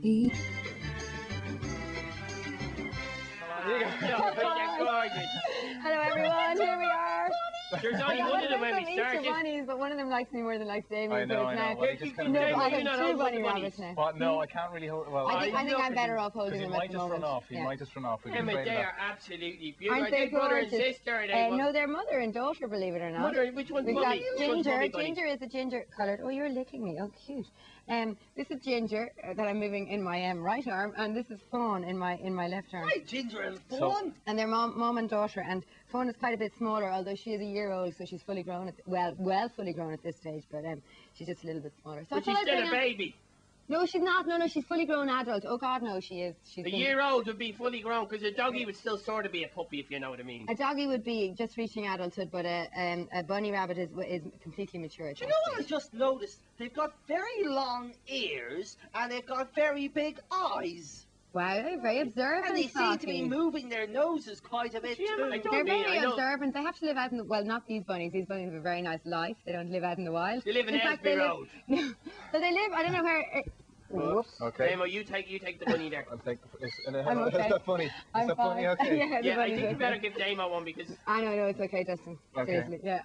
Hello everyone, here we are. There's only one of them when we started. Bunnies, but one of them likes me more than likes Damien. I know. I Well, just have two bunny rabbits now. But no, I can't really hold. Well, I think I'm better off holding them at the moment. He might just run off. Emma, they are absolutely beautiful. Aren't they brother and gorgeous? sister? No, they're mother and daughter, believe it or not. Mother, which one's We've got mummy? Ginger. Ginger is a ginger coloured. Oh, you're licking me. Oh, cute. This is Ginger that I'm moving in my right arm, and this is Fawn in my left arm. Hi, Ginger and Fawn. And they're mom and daughter, and Fawn is quite a bit smaller, although she is a year old, so she's fully grown. Well, fully grown at this stage, but she's just a little bit smaller. So but she's still a baby. No, she's not. No, she's fully grown adult. Oh God, no, she is. She's a year-old would be fully grown, because a doggy would still sort of be a puppy, if you know what I mean. A doggy would be just reaching adulthood, but a bunny rabbit is completely mature. Do you know what I just noticed? They've got very long ears and they've got very big eyes. Wow, they're very observant. And they seem to be moving their noses quite a bit too. They're very observant. They have to live out in the, well, not these bunnies. These bunnies have a very nice life. They don't live out in the wild. They live in Aylesbury Road. But they live, I don't know where... Whoops. Okay. Emma, you take the bunny there. I'll take I'm okay. Is that funny? I'm is that fine. funny? Okay. Yeah, I think you better give Damo one because... I know, it's okay, Dustin. Okay. Seriously, yeah.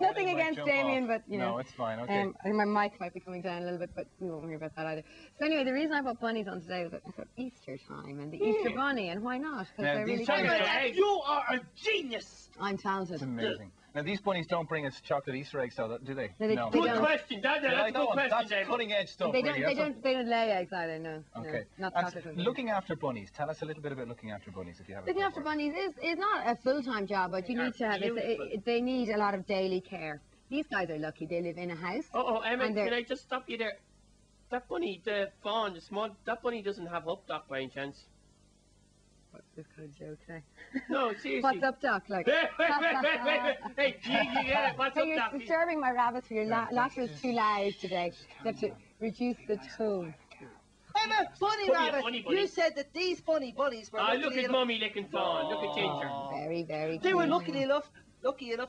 Nothing against Damien, but, you know. No, it's fine, okay. I think my mic might be coming down a little bit, but we won't worry about that either. So anyway, the reason I bought bunnies on today was that I thought Easter time and the Easter bunny, and why not? Because they're really cute. You are a genius! I'm talented. It's amazing. Now, these bunnies don't bring us chocolate Easter eggs, though, do they? No. Good question. That's a good question, That's cutting edge stuff. They don't lay eggs either, no. Okay. No, not chocolate. Looking after bunnies. Tell us a little bit about looking after bunnies, if you have. Looking after bunnies is not a full-time job, but you need to have it. They need a lot of daily care. These guys are lucky. They live in a house. Oh, Emma, can I just stop you there? That bunny, the fawn, the small, that bunny doesn't have up dock by any chance. What's this kind of joke now? No, seriously. What's up, Doc? Like, wait. Hey, you get it. What's up, Doc? You're disturbing my rabbits for your laughter is too loud today. You have to reduce the tone. Emma, bunny rabbit, you said that these funny bunnies were look at Mummy licking Fawn. Look at Ginger. Very, very They were lucky enough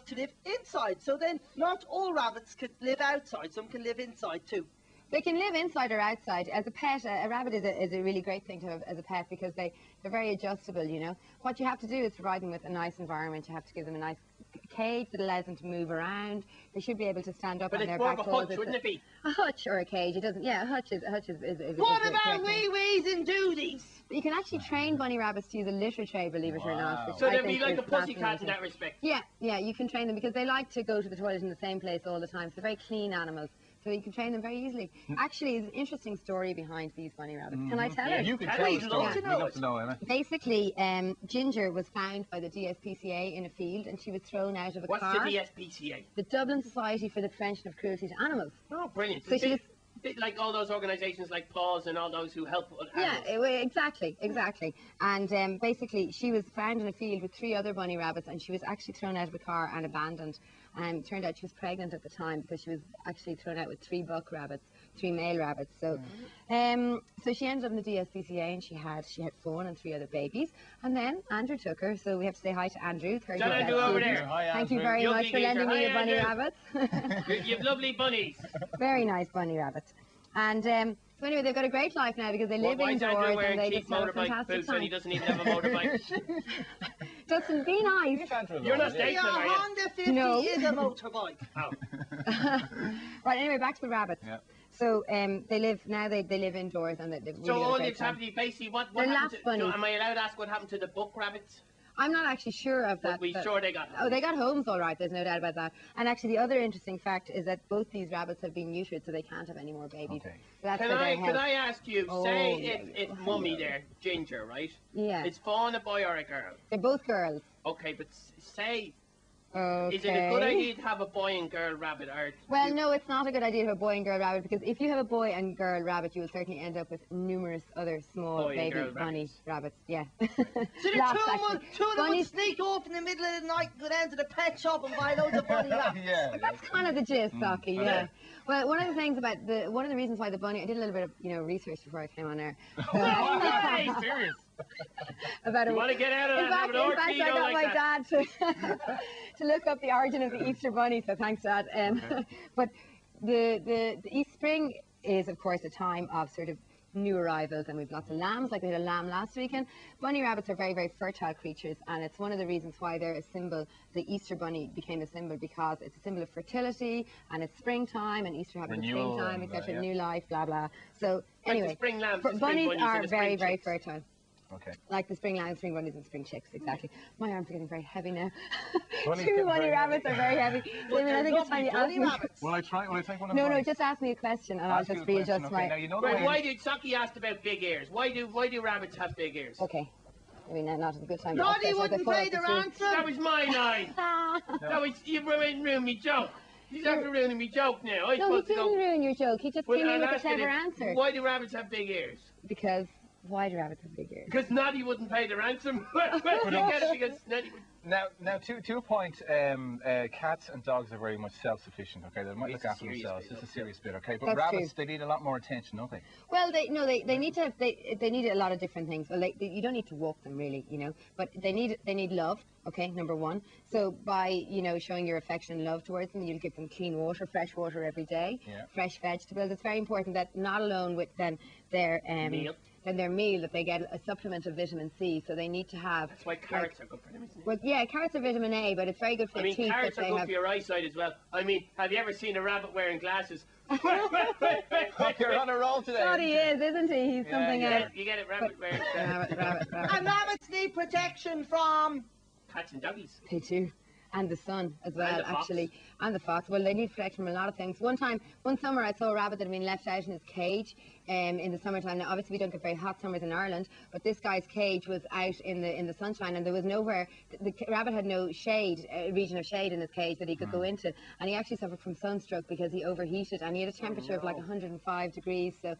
to live inside. So then, not all rabbits could live outside. Some can live inside too. They can live inside or outside. As a pet, a rabbit is a really great thing to have as a pet because they're very adjustable, you know. What you have to do is provide them with a nice environment. You have to give them a nice cage that allows them to move around. They should be able to stand up on their back paws. But it's more of a hutch, wouldn't it be? A hutch or a cage. It doesn't. Yeah, a hutch is What about wee-wees and doodies? But you can actually train bunny rabbits to use a litter tray, believe it or not. So they'd be like a pussycat in that respect. Yeah, you can train them because they like to go to the toilet in the same place all the time. So they're very clean animals. So you can train them very easily. Actually, there's an interesting story behind these bunny rabbits. Can I tell it? You can tell us. We'd love to know, Emma. Basically, Ginger was found by the DSPCA in a field, and she was thrown out of a car. What's the DSPCA? The Dublin Society for the Prevention of Cruelty to Animals. Oh, brilliant. So she was bit like all those organisations like Paws and all those who help animals. Yeah, exactly. And basically, she was found in a field with 3 other bunny rabbits, and she was actually thrown out of a car and abandoned. And turned out she was pregnant at the time because she was actually thrown out with 3 buck rabbits, 3 male rabbits. So, so she ended up in the DSPCA, and she had Fawn and 3 other babies. And then Andrew took her. So we have to say hi to Andrew. Andrew over there. Hi, Thank you very much for lending me a bunny rabbit. You have lovely bunnies. Very nice bunny rabbits. And so anyway, they've got a great life now because they live indoors and they just have a fantastic time. And he doesn't even have a motorbike. Dustin, be nice. You're not dating him, are you? Honda 50 is a motorbike. Oh. Right, anyway, back to the rabbits. Yeah. So they live indoors and they really so all these happening, basically, what happened to, bunnies. am I allowed to ask what happened to the buck rabbits? I'm not actually sure of that. But sure they got homes. Oh, they got homes all right, there's no doubt about that. And actually the other interesting fact is that both these rabbits have been neutered, so they can't have any more babies. Okay. So that's can I ask you, if Mummy there, Ginger, right? Yeah. Is Fawn a boy or a girl? They're both girls. Okay, but say... Okay. Is it a good idea to have a boy and girl rabbit? Well, no, it's not a good idea to have a boy and girl rabbit because if you have a boy and girl rabbit, you will certainly end up with numerous other small baby bunny rabbits. Yeah. So the two of them would sneak off in the middle of the night and go down to the pet shop and buy loads of bunny rabbits. Yeah. That's kind of the gist, Socky, yeah. Well, one of the things about one of the reasons why the bunny, I did a little bit of research before I came on air. Serious? About you want to get out of that? In fact, I got my dad to look up the origin of the Easter bunny, so thanks, Dad. But the East Spring is, of course, a time of sort of new arrivals, and we've lots of lambs, like we had a lamb last weekend. Bunny rabbits are very, very fertile creatures, and it's one of the reasons why they're a symbol. The Easter bunny became a symbol because it's a symbol of fertility, and it's springtime, and Easter happens in Renewal springtime, and, etc., yeah. new life, blah, blah. So the anyway, spring lambs, the spring bunnies bunnies are and the spring very, very chicks. fertile. Okay. Like the spring lambs, spring bunnies, and spring chicks, exactly. My arms are getting very heavy now. Bunnies Two get bunny very rabbits are very heavy. Damien, I think it's time you ask me. Will I try? Will I take one of No, the no, bunnies? just ask me a question, and I'll Ask you just a question, readjust okay. my. Now, you know the Right, way why did Saki asked about big ears? Why do rabbits have big ears? Okay. I mean, not a good time. to Roddy ask that, so wouldn't they pull pay up the their truth. answer. That was my line. That was you ruined me joke. He's after ruining me joke now. I No, he supposed to didn't go. ruin your joke. He just Well, came in I'm with a asking clever him, answer. Why do rabbits have big ears? Because why do rabbits have big ears? Because Noddy wouldn't pay the ransom. Well, you get it because Noddy would. Now, to a point, cats and dogs are very much self-sufficient. Okay, they might It's look a after serious themselves. bit, It's a serious bit. Okay, but That's rabbits, true. they need a lot more attention, don't they? Well, they need to have, they need a lot of different things. Well, you don't need to walk them really, you know, but they need love. Okay, number one. So by showing your affection and love towards them, you'll give them clean water, fresh water every day, Yeah. fresh vegetables. It's very important that not alone with their Meal. Then their meal, that they get a supplement of vitamin C. So they need to have. That's why carrots are good for them, isn't it? Well, yeah, carrots are vitamin A, but it's very good for I the mean, teeth carrots that are they good have. for your eyesight as well. I mean, have you ever seen a rabbit wearing glasses? You're on a roll today. God, he is, isn't he? He's Yeah, something yeah. else. You get it, rabbit wearing glasses. Rabbit. And rabbits need protection from. Cats and doggies. They do. And the sun as well, the fox. actually. And the fox. Well, they need protection from a lot of things. One summer, I saw a rabbit that had been left out in his cage in the summertime. Now, obviously, we don't get very hot summers in Ireland, but this guy's cage was out in the sunshine, and there was nowhere. The rabbit had no shade, region of shade in his cage that he could go into, and he actually suffered from sunstroke because he overheated, and he had a temperature of like 105 degrees. So,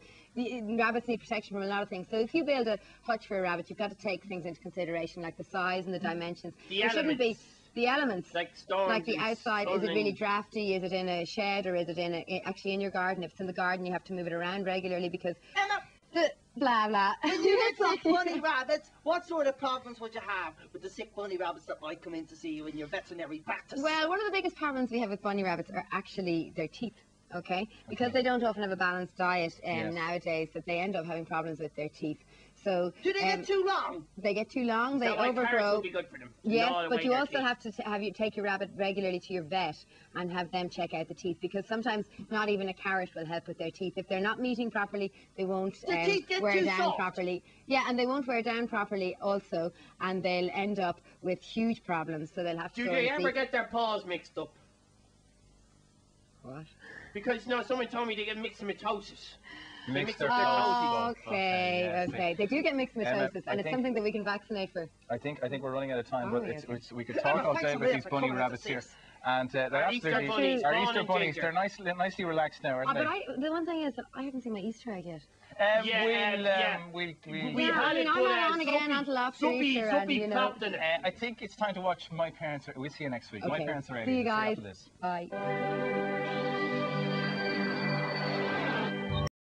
rabbits need protection from a lot of things. So, if you build a hutch for a rabbit, you've got to take things into consideration, like the size and the dimensions. There shouldn't be. The elements, Like storms. like the and outside, is it sun really and- drafty? Is it in a shed, or is it actually in your garden? If it's in the garden, you have to move it around regularly because Emma, the blah blah. when you get sick bunny rabbits, what sort of problems would you have with the sick bunny rabbits that might come in to see you in your veterinary practice? Well, one of the biggest problems we have with bunny rabbits are actually their teeth. Okay, because they don't often have a balanced diet Yes. nowadays, that they end up having problems with their teeth. So do they get too long? they get too long, they So like carrots overgrow. would be good for them. Yes, Gnaw but away you their also teeth. have to have you take your rabbit regularly to your vet and have them check out the teeth, because sometimes not even a carrot will help with their teeth. If they're not meeting properly, they won't The teeth get wear too down soft. properly. Yeah, and they won't wear down properly also, and they'll end up with huge problems. So they'll have to Do go they and ever see. get their paws mixed up? What? Because someone told me they get myxomatosis. They Mixed mix up their their paws. toesies. Okay, yes. okay. They do get myxomatosis, I and it's think- something that we can vaccinate for. I think we're running out of time, Are but we? we could talk all Thanks day a about million these for bunny coming to rabbits see here. us. And they're Our Easter absolutely bunnies, our Fawn Easter and bunnies. Ginger. They're nicely relaxed now, aren't Oh, but they? the one thing is that I haven't seen my Easter egg yet. We'll We Yeah, had I mean, it I'm good not as on again until after Easter, and, you know. popped in it. I think it's time to watch My Parents. We'll see you next week. My Okay. Parents are See you aliens. guys. After this. Bye.